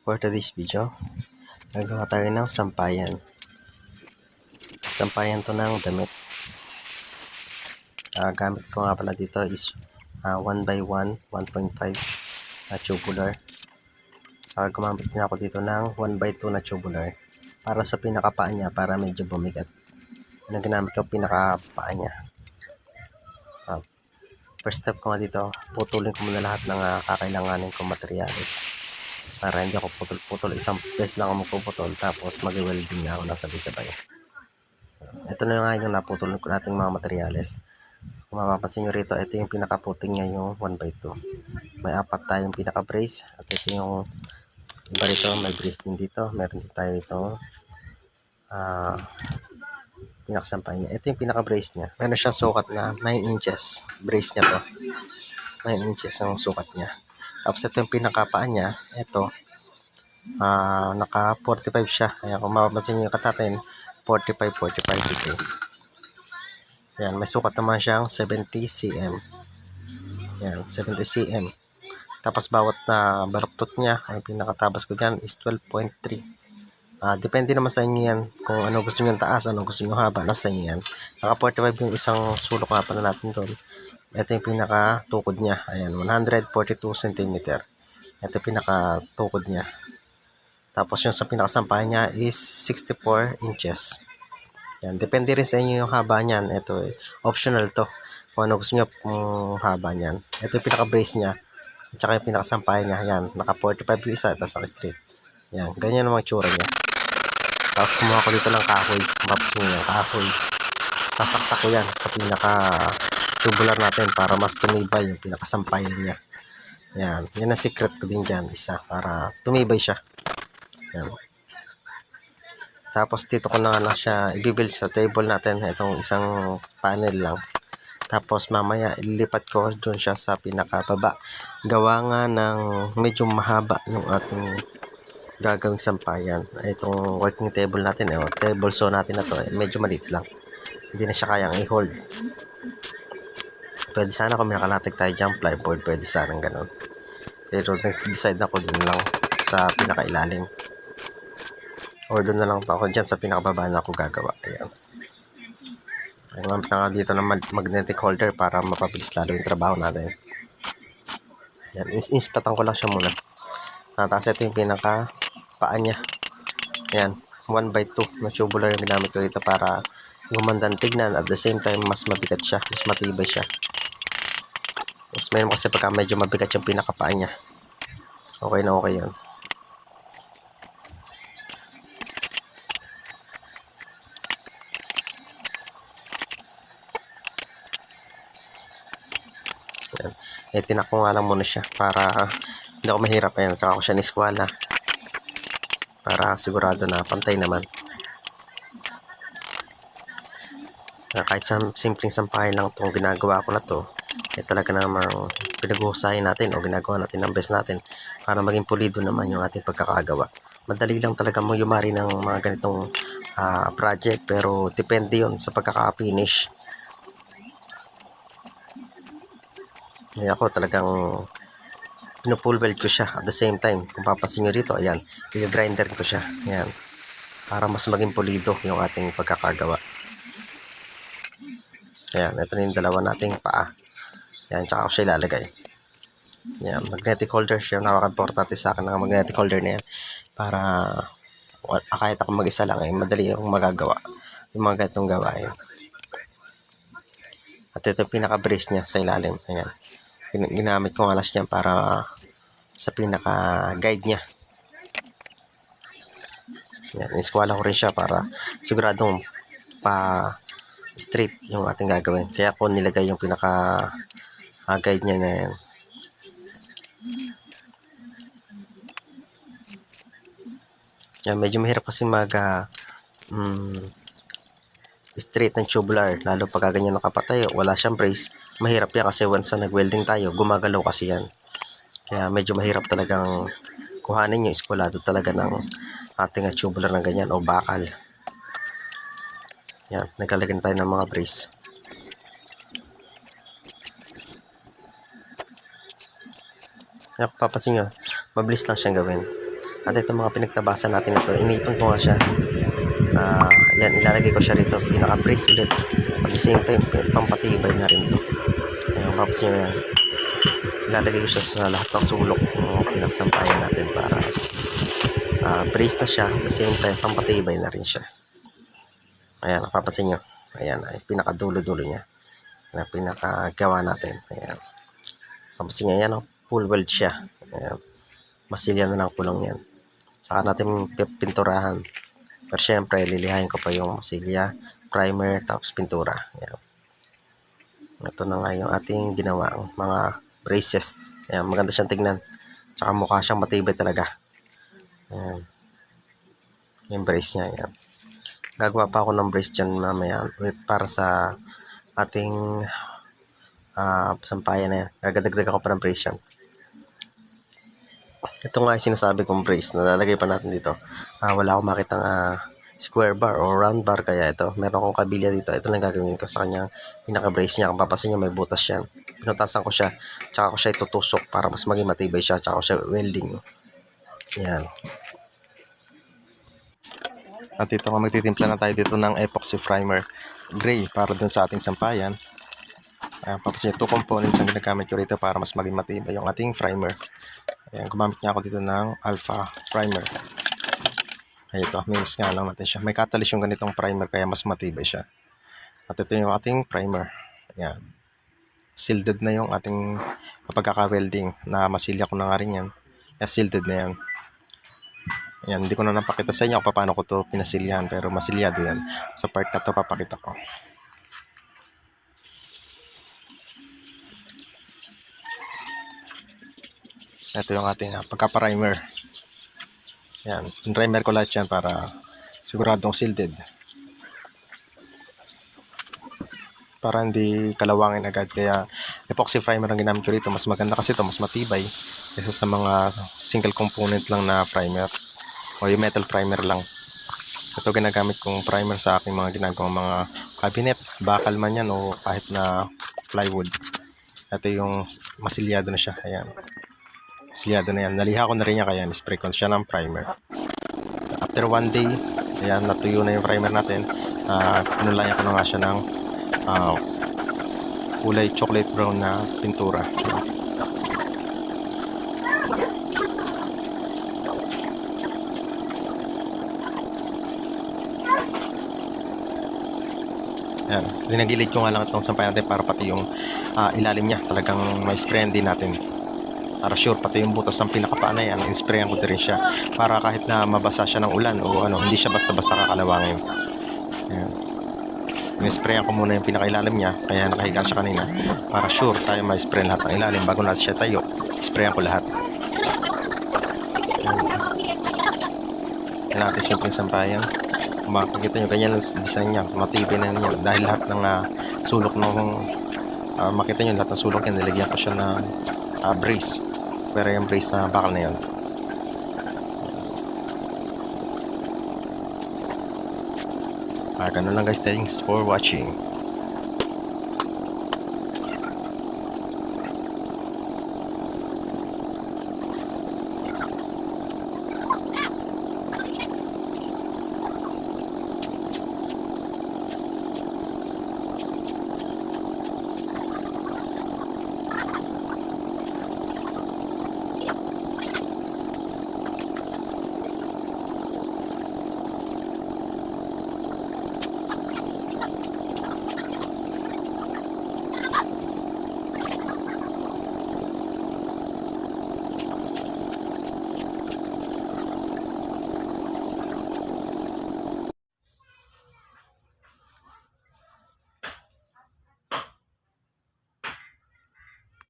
For today's video, gagawa tayo ng sampayan. Sampayan to ng damit. Gamit ko nga pala dito is 1x1, 1.5 na tubular. Gumamit nga ako dito ng 1x2 na tubular para sa pinakapaa niya, para medyo bumigat. Ano ginamit ko pinakapaa niya. First step ko nga dito, putulin ko muna lahat ng kakailanganin kong materyales para hindi ako putol-putol. Isang beses lang ako magpuputol, tapos mag-welding na ako na sabay-sabay. Ito na nga yung naputol ko nating mga materyales. Kung mapapansin nyo rito, ito yung pinakaputing niya, yung 1x2. May apat tayong pinaka-brace, at ito yung iba rito, may brace din dito. Meron din tayo ito pinakasampay niya. Ito yung pinaka-brace niya. Meron siyang sukat na 9 inches. Brace niya to. 9 inches ang sukat niya. Tapos ito yung pinakapaan niya. Ito, naka 45 siya. Ayan, kung mapapansin nyo yung katatin, 45 dito. Ayan, may sukat naman siyang 70 cm. Ayan, 70 cm. Tapos bawat na baluktot niya, ang pinakatabas ko dyan is 12.3. Depende naman sa inyo yan kung ano gusto nyo taas, ano gusto nyo haba, nasa inyo yan. Naka 45 yung isang sulok nga pala natin doon. Ito yung pinaka-tukod niya. Ayan, 142 cm. Ito yung pinaka-tukod niya. Tapos yung sa pinakasampahan niya is 64 inches. Ayan, depende rin sa inyo yung haba niyan. Ito, optional to. Kung ano gusto nyo haba niyan. Ito yung pinaka-brace niya. At saka yung pinakasampahan niya. Ayan, naka 45 yung isa, tapos naka-straight. Ayan, ganyan ang mga tsura niya. Tapos kumuha ko dito ng kahoy. Maps nyo yung kahoy. Sasaksak ko yan sa pinaka-tubular natin para mas tumibay yung pinakasampayan niya. Yan. Yan ang secret ko din dyan. Isa. Para tumibay siya. Yan. Tapos dito ko na siya i-build sa table natin. Itong isang panel lang. Tapos mamaya ilipat ko doon siya sa pinakababa. Gawa nga ng medyo mahaba yung ating gagawing sampayan. Itong working table natin, table saw natin na to, medyo maliit lang. Hindi na siya kayang i-hold. Pwede sana kung may nakalatag tayo dyan, plyboard, pwede sana ganun. Pero nag-decide ako dun lang sa pinakailalim. Or doon na lang ako dyan sa pinakababa na ako gagawa. Ayan. Gamit na nga dito ng magnetic holder para mapabilis lalo yung trabaho natin. Ayan, inspatan ko lang siya muna. Tapos ito yung pinaka paa niya. Ayan, 1x2 na tubular yung ginamit ko dito para gumandang tignan, at the same time mas mabigat siya, mas matibay siya. Mas mayroon kasi pagka medyo mabigat yung pinakapaa niya. Okay na okay yun. Ayan, tinak ko nga lang muna siya para hindi ako mahirap. Ayan, tsaka ko siya niskwala para sigurado na pantay naman. Kahit sa simpleng sampahan lang itong ginagawa ko na to, talaga namang pinag-uhusahin natin o ginagawa natin ng best natin para maging pulido naman yung ating pagkakagawa. Madali lang talaga mong yumari ng mga ganitong project, pero depende yon sa pagkaka-finish. Ako talagang pinupull weld ko siya at the same time. Kung papansin nyo rito, ayan, i-grinder ko siya. Ayan, para mas maging pulido yung ating pagkakagawa. Ayan, ito na yung dalawa nating paa. Ayan, tsaka ko siya ilalagay. Ayan, magnetic holder siya. Napaka-importante sa akin ng magnetic holder na yan. Para kahit ako mag-isa lang, madali yung magagawa. Yung mga ganitong gawain. At ito yung pinaka-brace niya sa ilalim. Ayan. Ginamit ko nga alas niya para sa pinaka-guide niya. Yan, iskwala ko rin siya para siguradong straight yung ating gagawin. Kaya ko nilagay yung pinaka-guide niya na yan. Yan, medyo mahirap kasi straight ng tubular, lalo pag ganyan nakapatayo, wala siyang brace. Mahirap yan kasi once na nag-welding tayo, gumagalaw kasi yan. Kaya medyo mahirap talagang kuhanin yung eskwalado talaga ng ating tubular na ganyan o bakal. Yan, naglalagay tayo ng mga brace. Yan, kung papansin nyo, mabilis lang siyang gawin. At ito mga pinagtabasan natin ito, inipon ko nga siya. Yan, ilalagay ko siya rito, pinaka-brace ulit. At the same time, pampatibay na rin ito. Ayan, paps nyo yan. Ilalagay ko siya sa lahat ng sulok ng pinagsampayan natin para brace na siya. At the same time, pampatibay na rin siya. Ayan, napapansin nyo. Ayan, ay pinakadulo-dulo niya. Na pinakagawa natin. Ayan. Papansin nyo, ayan, full weld siya. Ayan. Masilya na lang kulong yan. Saka natin pinturahan. Pero syempre, lilihain ko pa yung masilya, primer, tapos pintura. Ayan. Ito na nga yung ating ginawang mga braces. Ayan, maganda siyang tignan. Tsaka mukha siyang matibay talaga. Ayan. Yung brace niya. Ayan. Gagawa pa ako ng brace dyan mamaya para sa ating sampayan na yan. Gagadagdag ako pa ng brace yan. Ito nga yung sinasabi kong brace. Nalalagay pa natin dito. Wala akong makitang square bar o round bar. Kaya ito, meron akong kabilya dito. Ito lang gagawin ko sa kanyang pinaka-brace niya. Kung papasin nyo, may butas yan. Pinutasan ko siya. Tsaka ko siya itutusok para mas maging matibay siya. Tsaka ko siya welding. Yan. At ito nga, magtitimpla na tayo dito ng epoxy primer gray para dun sa ating sampayan. Papasin nyo, 2 components ang ginagamit ko rito para mas maging matibay yung ating primer. Ayan, gumamit niya ako dito ng alpha primer. Ay, ito, minus nga lang natin siya. May catalyst yung ganitong primer kaya mas matibay siya. At ito yung ating primer. Ayan. Sealed na yung ating pagkaka-welding na masilya ko na nga rin yan. Kaya sealed na yan. Ayan, hindi ko na napakita sa inyo kung paano ko to pinasilyahan pero masilyado yan. Sa part na to papakita ko. Ito yung ating pagka-primer. Yan, primer ko lahat yan para siguradong sealed. Para hindi kalawangin agad. Kaya epoxy primer ang ginamit ko rito. Mas maganda kasi ito, mas matibay kaysa sa mga single component lang na primer o yung metal primer lang. Ito ginagamit kong primer sa aking mga ginagawang mga cabinet, bakal man yan o kahit na plywood. Ito yung masilyado na siya. Ayan. Silyado na yan. Naliha ko na rin yan kaya spray ko siya ng primer. After 1 day, ayan, natuyo na yung primer natin. Pinulayan ko na nga siya ng kulay chocolate brown na pintura. Ayan. Dinagilid ko nga lang itong sampayan natin para pati yung ilalim niya talagang may sprayan din natin. Para sure, pati yung butas ng pinakapaan na yan, in-sprayan ko din siya. Para kahit na mabasa siya ng ulan o ano, hindi siya basta-basta kakalawangin. Ayan. In-sprayan ko muna yung pinakailalim niya, kaya nakahiga siya kanina. Para sure tayo ma-spray lahat ng ilalim bago natin siya tayo. Sprayan ko lahat. Ayan natin simpleng sampayan. Kung makikita nyo, ganyan ang design niya. Matibay na niya. Dahil lahat ng sulok ng makita nyo, lahat ng sulok yan, nilagyan ko siya ng brace. Pero yung brace na bakal na yun. Ganun lang guys. Thanks for watching.